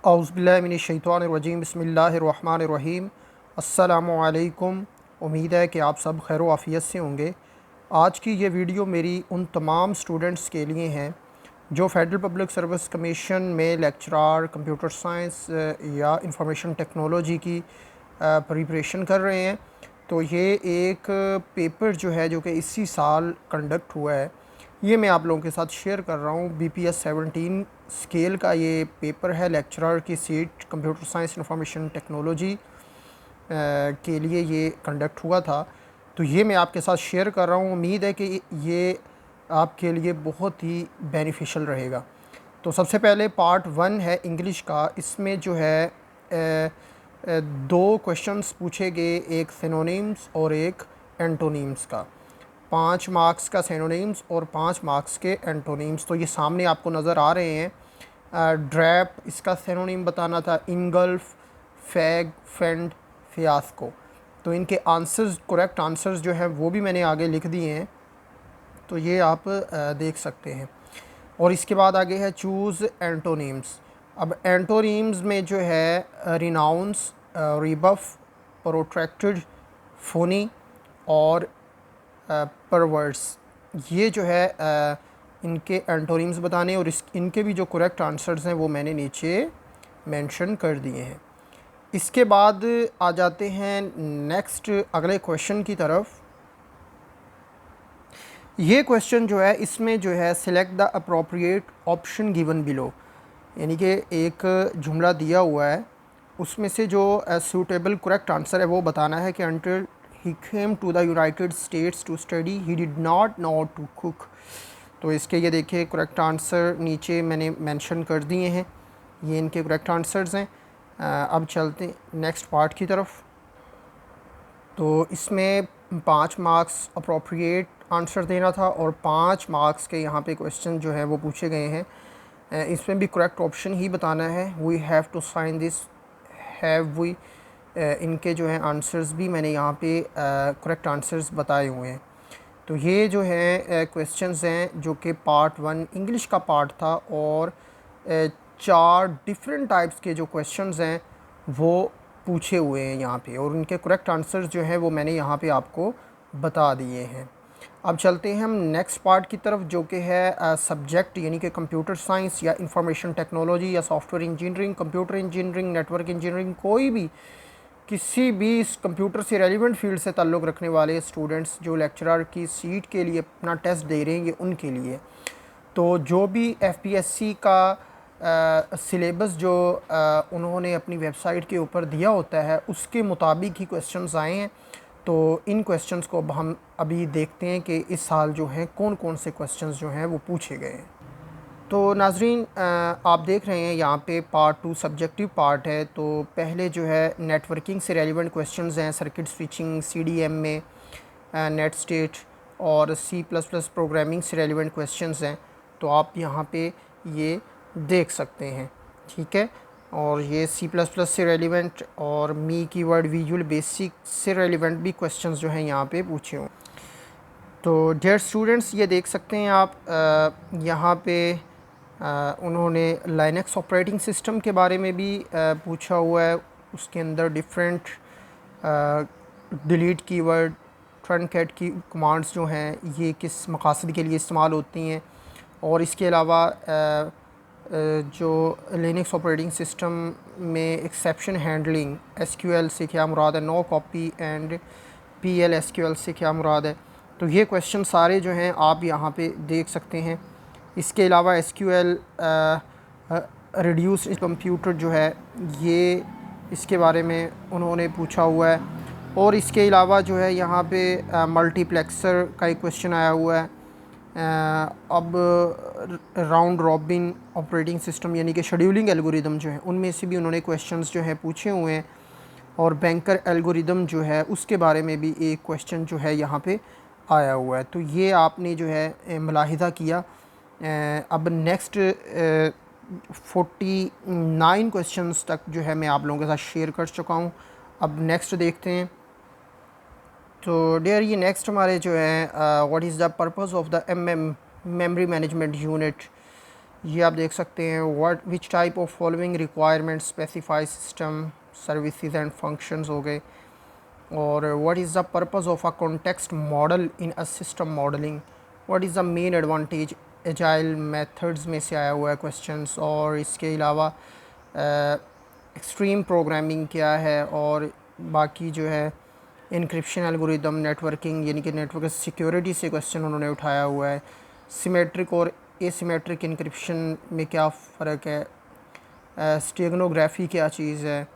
औज़ुबिल्लाहिमिनश्शैतानिर्रजीम बिस्मिल्लाहिर्रहमानिर्रहीम। अस्सलामुअलैकुम। उम्मीद है कि आप सब खैर आफ़ियत से होंगे। आज की ये वीडियो मेरी उन तमाम स्टूडेंट्स के लिए हैं जो फेडरल पब्लिक सर्विस कमीशन में लेक्चरर कंप्यूटर साइंस या इंफॉर्मेशन टेक्नोलॉजी की प्रिपरेशन कर रहे हैं। तो ये एक पेपर जो है जो कि इसी साल कंडक्ट हुआ है, ये मैं आप लोगों के साथ शेयर कर रहा हूँ। BPS 17 स्केल का ये पेपर है, लेक्चरर की seat computer science information technology के लिए ये कंडक्ट हुआ था। तो ये मैं आपके साथ शेयर कर रहा हूँ। उम्मीद है कि ये आपके लिए बहुत ही बेनिफिशियल रहेगा। तो सबसे पहले पार्ट 1 है इंग्लिश का। इसमें जो है दो क्वेश्चंस पूछे गए, एक सिनोनिम्स और एक एंटोनिम्स का। 5 मार्क्स का सिनोनिम्स और 5 मार्क्स के एंटोनिम्स। तो ये सामने आपको नज़र आ रहे हैं। ड्रैप, इसका सिनोनिम बताना था इंगल्फ, फैग, फेंड, फियास्को। तो इनके आंसर्स, करेक्ट आंसर्स जो हैं वो भी मैंने आगे लिख दिए हैं, तो ये आप देख सकते हैं। और इसके बाद आगे है चूज़ एंटोनिम्स। अब एंटोनिम्स में जो है रिनाउंस, रिबफ, प्रोट्रैक्टेड, फोनी और परवर्ड्स, ये जो है इनके एंटोनिम्स बताने, और इनके भी जो करेक्ट आंसर्स हैं वो मैंने नीचे मेंशन कर दिए हैं। इसके बाद आ जाते हैं नेक्स्ट अगले क्वेश्चन की तरफ। ये क्वेश्चन जो है, इसमें जो है select the appropriate option given below, यानी कि एक जुमला दिया हुआ है, उसमें से जो सूटेबल करेक्ट आंसर है वो बताना है कि until he came to the United States to study he did not know to cook. तो इसके ये देखिए करेक्ट आंसर नीचे मैंने मेंशन कर दिए हैं, ये इनके करेक्ट आंसर्स हैं। अब चलते हैं नेक्स्ट पार्ट की तरफ। तो इसमें 5 मार्क्स अप्रोप्रिएट आंसर देना था और 5 मार्क्स के यहाँ पे क्वेश्चन जो है वो पूछे गए हैं। इसमें भी करेक्ट ऑप्शन ही बताना है। We have to sign this, have we, इनके जो है आंसर्स भी मैंने यहाँ पे करेक्ट आंसर्स बताए हुए हैं। तो ये जो है क्वेश्चंस हैं जो कि पार्ट 1 इंग्लिश का पार्ट था, और 4 डिफरेंट टाइप्स के जो क्वेश्चंस हैं वो पूछे हुए हैं यहाँ पे, और उनके करेक्ट आंसर्स जो हैं वो मैंने यहाँ पे आपको बता दिए हैं। अब चलते हैं हम नेक्स्ट पार्ट की तरफ, जो कि है सब्जेक्ट, यानी कि कंप्यूटर साइंस या इंफॉर्मेशन टेक्नोलॉजी या software engineering, computer engineering, network engineering, कोई भी किसी भी इस कंप्यूटर से रेलिवेंट फील्ड से ताल्लुक़ रखने वाले स्टूडेंट्स जो लेक्चरर की सीट के लिए अपना टेस्ट दे रहे हैं, ये उनके लिए। तो जो भी FPSC का सिलेबस जो उन्होंने अपनी वेबसाइट के ऊपर दिया होता है उसके मुताबिक ही क्वेश्चंस आए हैं। तो इन क्वेश्चंस को अब हम अभी देखते हैं कि इस साल जो हैं कौन कौन से क्वेश्चंस जो हैं वो पूछे गए हैं। तो नाजरीन, आप देख रहे हैं यहाँ पे पार्ट 2 सब्जेक्टिव पार्ट है। तो पहले जो है नेटवर्किंग से रेलिवेंट क्वेश्चंस हैं, सर्किट स्विचिंग, CDM में नेट स्टेट, और C++ प्रोग्रामिंग से रेलिवेंट क्वेश्चंस हैं। तो आप यहाँ पे ये देख सकते हैं, ठीक है। और ये C++ से रेलिवेंट और मी कीवर्ड, विजुअल बेसिक से रेलिवेंट भी क्वेश्चंस जो हैं यहाँ पे पूछे हों। तो डियर स्टूडेंट्स, ये देख सकते हैं आप यहाँ पे उन्होंने लाइनक्स ऑपरेटिंग सिस्टम के बारे में भी पूछा हुआ है। उसके अंदर डिफरेंट डिलीट कीवर्ड, ट्रंकेट की कमांड्स जो हैं ये किस मकासद के लिए इस्तेमाल होती हैं। और इसके अलावा जो लिनक्स ऑपरेटिंग सिस्टम में एक्सेप्शन हैंडलिंग, SQL से क्या मुराद है, no copy and PL SQL से क्या मुराद है। तो ये क्वेश्चन सारे जो हैं आप यहाँ पे देख सकते हैं। इसके अलावा SQL रिड्यूस कंप्यूटर जो है ये, इसके बारे में उन्होंने पूछा हुआ है। और इसके अलावा जो है यहाँ पे मल्टीप्लेक्सर का एक क्वेश्चन आया हुआ है। अब राउंड रॉबिन ऑपरेटिंग सिस्टम यानी कि शेड्यूलिंग एल्गोरिदम जो है उनमें से भी उन्होंने क्वेश्चंस जो है पूछे हुए हैं। और बैंकर एल्गोरिदम जो है उसके बारे में भी एक क्वेश्चन जो है यहाँ पे आया हुआ है। तो ये आपने जो है मुलाहिज़ा किया। अब नेक्स्ट 49 क्वेश्चंस तक जो है मैं आप लोगों के साथ शेयर कर चुका हूँ। अब नेक्स्ट देखते हैं। तो डियर, ये नेक्स्ट हमारे जो है what is the purpose of the memory management unit. ये आप देख सकते हैं, what which type of following requirement specify system services and functions हो गए, और what is the purpose of a context model in a system modelling, what is the main advantage agile methods में से आया हुआ है क्वेश्चंस। और इसके अलावा एक्सट्रीम प्रोग्रामिंग क्या है, और बाकी जो है इनक्रिप्शन एल्गोरिदम, नेटवर्किंग यानी कि नेटवर्क सिक्योरिटी से क्वेश्चन उन्होंने उठाया हुआ है। सिमेट्रिक और एसिमेट्रिक इनक्रिप्शन में क्या फ़र्क है, स्टेगनोग्राफी क्या चीज़ है,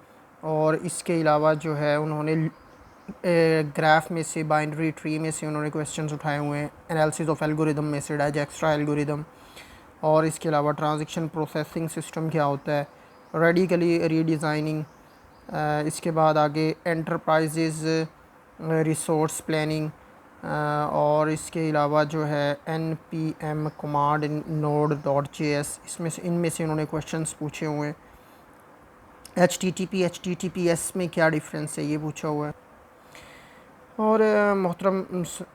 और इसके अलावा जो है उन्होंने ग्राफ में से, बाइनरी ट्री में से उन्होंने क्वेश्चंस उठाए हुए हैं, एनालिसिस ऑफ एल्गोरिदम में से डाइजेक्स्ट्रा एल्गोरिदम, और इसके अलावा ट्रांजैक्शन प्रोसेसिंग सिस्टम क्या होता है, रेडिकली रीडिज़ाइनिंग, इसके बाद आगे एंटरप्राइजेज़ रिसोर्स प्लानिंग, और इसके अलावा जो है npm कमांड node.js, इसमें से इनमें से उन्होंने क्वेश्चंस पूछे हुए हैं। HTTP में क्या डिफरेंस है ये पूछा हुआ है। और मोहतरम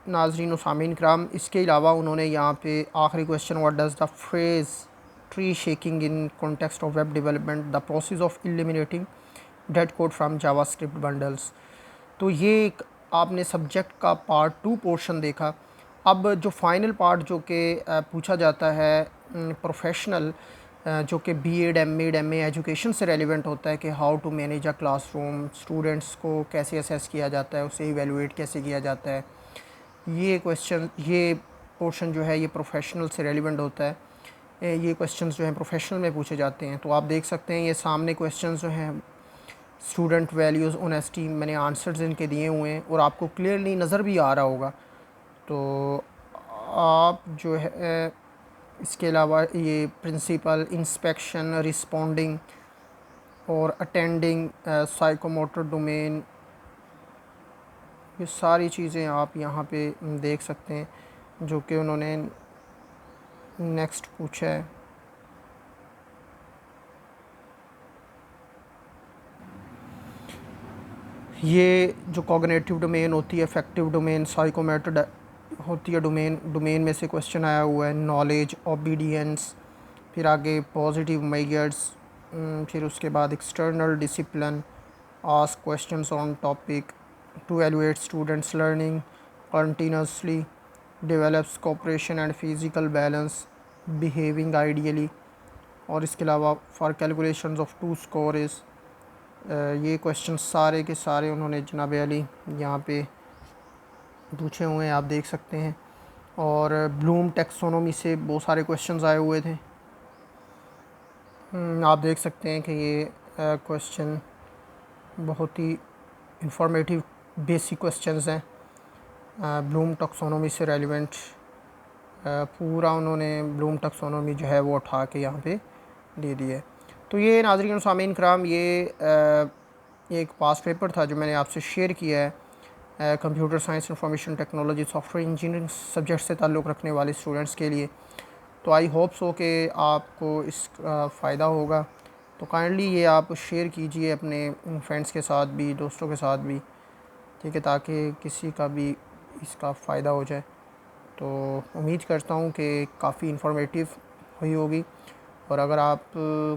नाजरीन व सामीन कराम, इसके अलावा उन्होंने यहाँ पे आखिरी question, what does the phrase tree shaking in context of web development, the process of eliminating dead code from JavaScript bundles. तो ये एक आपने सब्जेक्ट का पार्ट 2 पोर्शन देखा। अब जो फाइनल पार्ट जो कि पूछा जाता है प्रोफेशनल, जो कि बीएड एमएड एमए एजुकेशन से रेलिवेंट होता है कि how to manage a classroom, students को कैसे असेस किया जाता है, उसे इवेलुएट कैसे किया जाता है, ये पोर्शन जो है ये प्रोफेशनल से रेलिवेंट होता है। ये क्वेश्चंस जो हैं प्रोफेशनल में पूछे जाते हैं। तो आप देख सकते हैं ये सामने क्वेश्चंस जो हैं, स्टूडेंट वैल्यूज़ ऑनेस्टी, मैंने आंसर्स इनके दिए हुए हैं और आपको क्लियरली नज़र भी आ रहा होगा। तो आप जो है इसके अलावा ये प्रिंसिपल, इंस्पेक्शन, रिस्पोंडिंग और अटेंडिंग, साइकोमोटर डोमेन, ये सारी चीज़ें आप यहाँ पे देख सकते हैं जो कि उन्होंने नेक्स्ट पूछा है। ये जो कॉग्निटिव डोमेन होती है, अफेक्टिव डोमेन, साइकोमेटर होती है डोमेन में से क्वेश्चन आया हुआ है, नॉलेज, ओबीडियंस, फिर आगे पॉजिटिव मेजर्स, फिर उसके बाद external discipline, ask questions on topic, to evaluate students learning continuously, develops cooperation and physical balance, behaving ideally, और इसके अलावा for calculations of two scores. ये क्वेश्चन सारे के सारे उन्होंने जनाब अली यहाँ पे पूछे हुए हैं, आप देख सकते हैं। और ब्लूम टेक्सोनोमी से बहुत सारे क्वेश्चंस आए हुए थे। आप देख सकते हैं कि ये क्वेश्चन बहुत ही इंफॉर्मेटिव बेसिक क्वेश्चंस हैं, ब्लूम टेक्सोनोमी से रेलिवेंट। पूरा उन्होंने ब्लूम टेक्सोनोमी जो है वो उठा के यहाँ पे दे दी है। तो ये नाज़रीन और सामीन कराम, ये एक पास पेपर था जो मैंने आपसे शेयर किया है computer science, information technology, software engineering subject से ताल्लुक़ रखने वाले स्टूडेंट्स के लिए। तो आई होप सो कि आपको इस फ़ायदा होगा। तो काइंडली ये आप शेयर कीजिए अपने फ्रेंड्स के साथ भी, दोस्तों के साथ भी, ठीक है, ताकि किसी का भी इसका फ़ायदा हो जाए। तो उम्मीद करता हूँ कि काफ़ी इन्फॉर्मेटिव हुई होगी, और अगर आप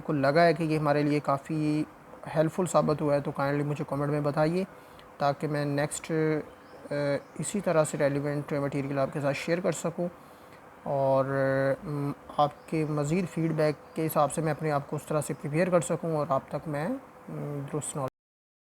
को लगा है कि ये हमारे लिए काफ़ी हेल्पफुल साबित हुआ है तो काइंडली मुझे कमेंट में बताइए, ताकि मैं नेक्स्ट इसी तरह से रेलिवेंट मटेरियल आपके साथ शेयर कर सकूं, और आपके मज़ीद फ़ीडबैक के हिसाब से मैं अपने आप को उस तरह से प्रिपेयर कर सकूं और आप तक मैं दुरुस्त नॉलेज